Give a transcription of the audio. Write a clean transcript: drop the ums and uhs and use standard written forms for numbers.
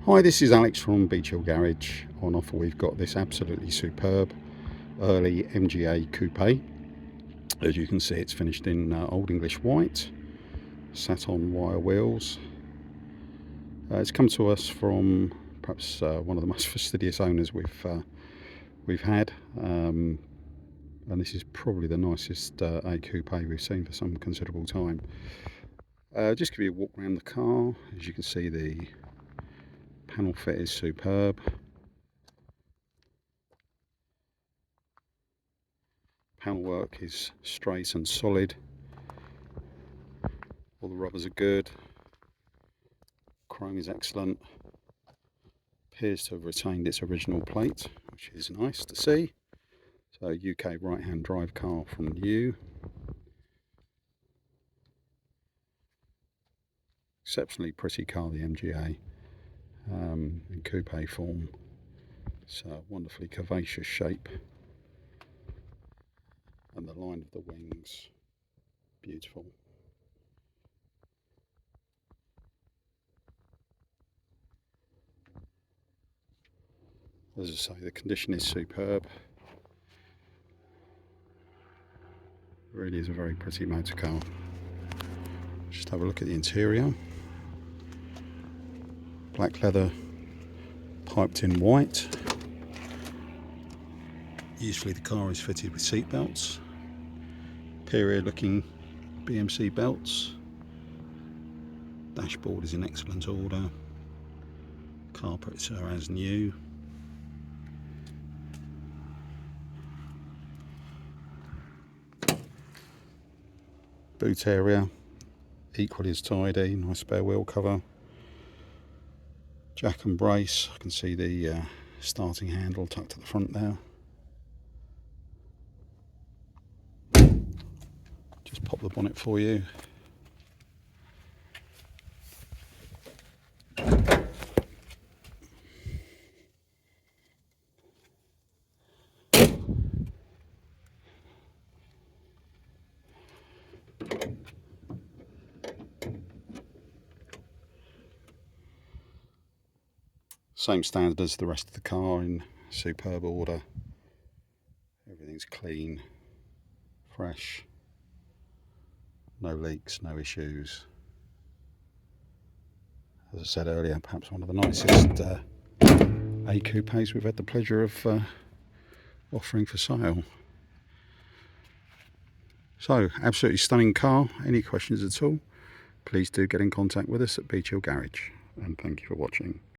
Hi, this is Alex from Beech Hill Garage. On offer we've got this absolutely superb early MGA Coupe. As you can see, it's finished in Old English white, sat on wire wheels. It's come to us from perhaps one of the most fastidious owners we've had, and this is probably the nicest A Coupe we've seen for some considerable time. Just give you a walk around the car. As you can see, the panel fit is superb. Panel work is straight and solid. All the rubbers are good. Chrome is excellent. Appears to have retained its original plate, which is nice to see. So UK right-hand drive car from new. Exceptionally pretty car, the MGA, in coupe form. It's a wonderfully curvaceous shape, and the line of the wings, beautiful. As I say, the condition is superb. It really is a very pretty motor car. Just have a look at the interior. Black leather, piped in white. Usually the car is fitted with seat belts. Period looking BMC belts. Dashboard is in excellent order. Carpets are as new. Boot area equally as tidy. Nice spare wheel cover. Jack and brace. I can see the starting handle tucked to the front there. Just pop the bonnet for you. Same standard as the rest of the car, in superb order. Everything's clean, fresh, no leaks, no issues. As I said earlier, perhaps one of the nicest A Coupes we've had the pleasure of offering for sale. So, absolutely stunning car. Any questions at all, please do get in contact with us at Beech Hill Garage, and thank you for watching.